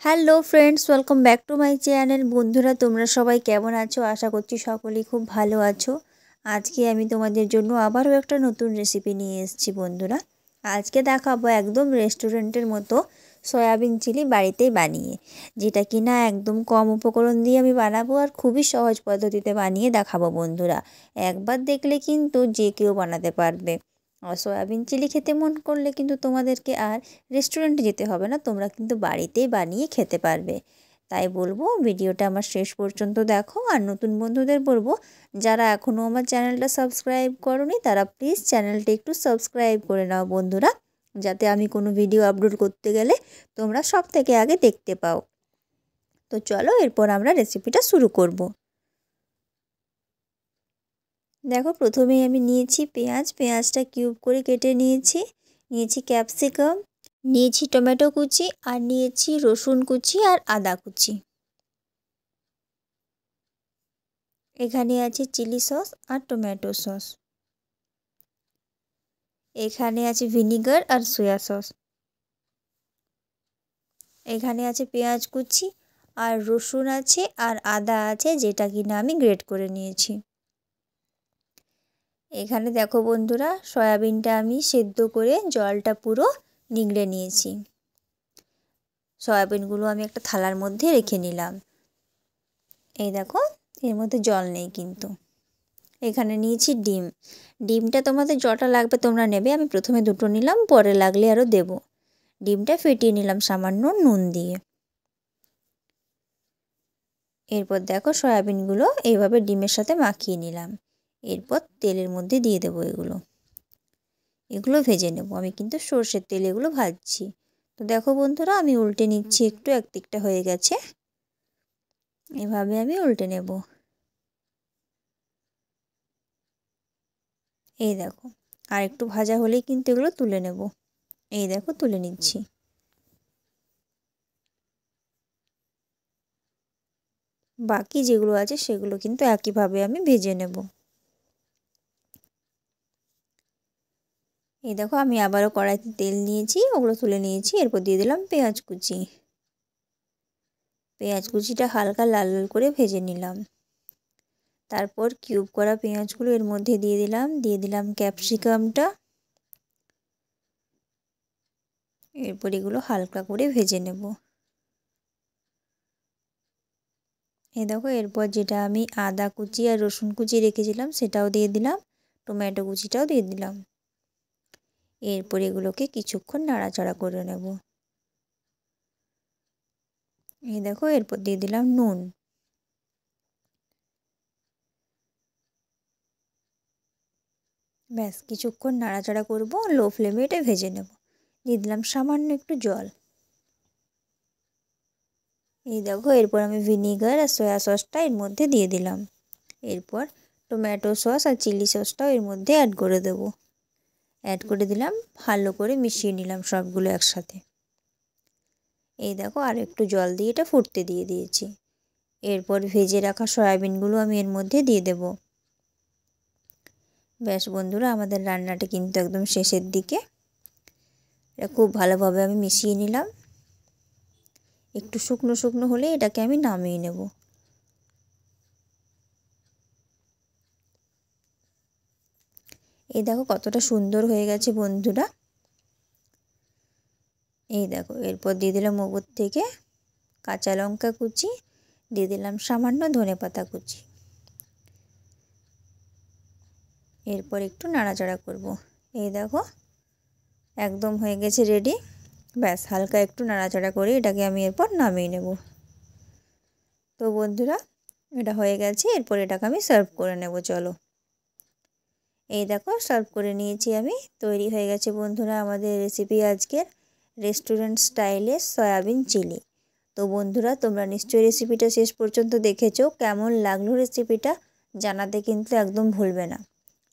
Hello friends, welcome back to my channel. বন্ধুরা, তোমরা সবাই কেমন আছো? আশা করছি সকলেই খুব ভালো আছো। আজকে আমি তোমাদের জন্য আবারও একটা নতুন রেসিপি নিয়ে এসেছি বন্ধুরা। আজকে দেখাবো একদম রেস্টুরেন্টের মতো সয়াবিন চিলি বাড়িতেই বানিয়ে, যেটা কিনা একদম কম উপকরণ দিয়ে আমি বানাবো আর খুবই সহজ পদ্ধতিতে বানিয়ে দেখাবো বন্ধুরা। একবার দেখলে কিন্তু যে কেউ বানাতে পারবে। আর সয়াবিন চিলি খেতে মন করলে কিন্তু তোমাদেরকে আর রেস্টুরেন্টে যেতে হবে না, তোমরা কিন্তু বাড়িতেই বানিয়ে খেতে পারবে। তাই বলবো ভিডিওটা আমার শেষ পর্যন্ত দেখো। আর নতুন বন্ধুদের বলবো, যারা এখনও আমার চ্যানেলটা সাবস্ক্রাইব করোনি তারা প্লিজ চ্যানেলটা একটু সাবস্ক্রাইব করে নাও বন্ধুরা, যাতে আমি কোনো ভিডিও আপলোড করতে গেলে তোমরা সব থেকে আগে দেখতে পাও। তো চলো এরপর আমরা রেসিপিটা শুরু করব। দেখো, প্রথমেই আমি নিয়েছি পেঁয়াজটা কিউব করে কেটে নিয়েছি ক্যাপসিকাম, নিয়েছি টমেটো কুচি, আর নিয়েছি রসুন কুচি আর আদা কুচি। এখানে আছে চিলি সস আর টমেটো সস। এখানে আছে ভিনিগার আর সয়া সস। এখানে আছে পেঁয়াজ কুচি আর রসুন আছে আর আদা আছে, যেটা কিনা আমি গ্রেট করে নিয়েছি। এখানে দেখো বন্ধুরা, সয়াবিনটা আমি সেদ্ধ করে জলটা পুরো নিংড়ে নিয়েছি। সয়াবিনগুলো আমি একটা থালার মধ্যে রেখে নিলাম। এই দেখো, এর মধ্যে জল নেই কিন্তু। এখানে নিয়েছি ডিমটা তোমাদের যটা লাগবে তোমরা নেবে। আমি প্রথমে দুটো নিলাম, পরে লাগলে আরও দেব। ডিমটা ফেটিয়ে নিলাম সামান্য নুন দিয়ে। এরপর দেখো, সয়াবিনগুলো এইভাবে ডিমের সাথে মাখিয়ে নিলাম। এরপর তেলের মধ্যে দিয়ে দেবো এগুলো ভেজে নেব। আমি কিন্তু সর্ষের তেলে এগুলো ভাজছি। তো দেখো বন্ধুরা, আমি উল্টে নিচ্ছি একটু, একদিকটা হয়ে গেছে, এভাবে আমি উল্টে নেব। এই দেখো, আর একটু ভাজা হলেই কিন্তু এগুলো তুলে নেব। এই দেখো, তুলে নিচ্ছি। বাকি যেগুলো আছে সেগুলো কিন্তু একইভাবে আমি ভেজে নেব। এই দেখো, আমি আবারও কড়াইতে তেল নিয়েছি, ওগুলো তুলে নিয়েছি। এরপর দিয়ে দিলাম পেঁয়াজ কুচিটা হালকা লাল লাল করে ভেজে নিলাম। তারপর কিউব করা পেঁয়াজগুলো এর মধ্যে দিয়ে দিলাম ক্যাপসিকামটা। এরপর এগুলো হালকা করে ভেজে নেব। এই দেখো, এরপর যেটা আমি আদা কুচি আর রসুন কুচি রেখেছিলাম সেটাও দিয়ে দিলাম, টমেটো কুচিটাও দিয়ে দিলাম। এরপর এগুলোকে কিছুক্ষণ নাড়াচাড়া করে নেব। এই দেখো, এরপর দিয়ে দিলাম নুন। ব্যাস, কিছুক্ষণ নাড়াচাড়া করব, লো ফ্লেমে এটা ভেজে নেব। দিয়ে দিলাম সামান্য একটু জল। এই দেখো, এরপর আমি ভিনিগার আর সয়া সসটা এর মধ্যে দিয়ে দিলাম। এরপর টমেটো সস আর চিলি সসটাও এর মধ্যে অ্যাড করে দিলাম। ভালো করে মিশিয়ে নিলাম সবগুলো একসাথে। এই দেখো, আর একটু জল দিয়ে এটা ফুটতে দিয়ে দিয়েছি। এরপর ভেজে রাখা সয়াবিনগুলো আমি এর মধ্যে দিয়ে দেব। ব্যাস বন্ধুরা, আমাদের রান্নাটা কিন্তু একদম শেষের দিকে। এটা খুব ভালোভাবে আমি মিশিয়ে নিলাম। একটু শুকনো শুকনো হলে এটাকে আমি নামিয়ে নেব। এই দেখো কতটা সুন্দর হয়ে গেছে বন্ধুরা। এই দেখো, এরপর দিয়ে দিলাম ওপর থেকে কাঁচা লঙ্কা কুচি, দিয়ে দিলাম সামান্য ধনেপাতা কুচি। এরপর একটু নাড়াচাড়া করব। এই দেখো, একদম হয়ে গেছে রেডি। ব্যাস, হালকা একটু নাড়াচাড়া করে এটাকে আমি এরপর নামিয়ে নেব। তো বন্ধুরা, এটা হয়ে গেছে। এরপর এটাকে আমি সার্ভ করে নেব। চলো, এই দেখো সার্ভ করে নিয়েছি আমি। তৈরি হয়ে গেছে বন্ধুরা আমাদের রেসিপি আজকের রেস্টুরেন্ট স্টাইলে সয়াবিন চিলি। তো বন্ধুরা, তোমরা নিশ্চয়ই রেসিপিটা শেষ পর্যন্ত দেখেছো। কেমন লাগলো রেসিপিটা জানাতে কিন্তু একদম ভুলবে না।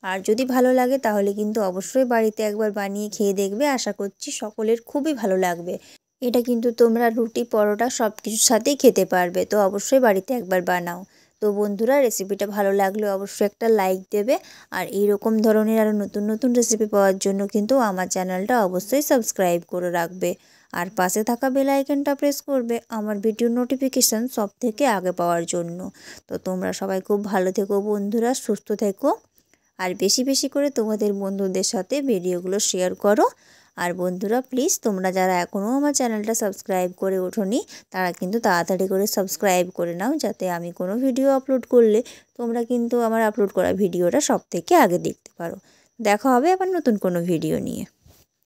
আর যদি ভালো লাগে তাহলে কিন্তু অবশ্যই বাড়িতে একবার বানিয়ে খেয়ে দেখবে। আশা করছি সকলের খুবই ভালো লাগবে। এটা কিন্তু তোমরা রুটি পরোটা সব কিছুর সাথেই খেতে পারবে। তো অবশ্যই বাড়িতে একবার বানাও। তো বন্ধুরা, রেসিপিটা ভালো লাগলে অবশ্যই একটা লাইক দেবে। আর এইরকম ধরনের আরও নতুন নতুন রেসিপি পাওয়ার জন্য কিন্তু আমার চ্যানেলটা অবশ্যই সাবস্ক্রাইব করে রাখবে। আর পাশে থাকা বেল আইকনটা প্রেস করবে আমার ভিডিওর নোটিফিকেশান সবথেকে আগে পাওয়ার জন্য। তো তোমরা সবাই খুব ভালো থেকো বন্ধুরা, সুস্থ থেকো, আর বেশি বেশি করে তোমাদের বন্ধুদের সাথে ভিডিওগুলো শেয়ার করো। আর বন্ধুরা প্লিজ তোমরা যারা এখনও আমার চ্যানেলটা সাবস্ক্রাইব করে ওঠোনি তারা কিন্তু তাড়াতাড়ি করে সাবস্ক্রাইব করে নাও, যাতে আমি কোনো ভিডিও আপলোড করলে তোমরা কিন্তু আমার আপলোড করা ভিডিওটা সবথেকে আগে দেখতে পারো। দেখা হবে আবার নতুন কোনো ভিডিও নিয়ে।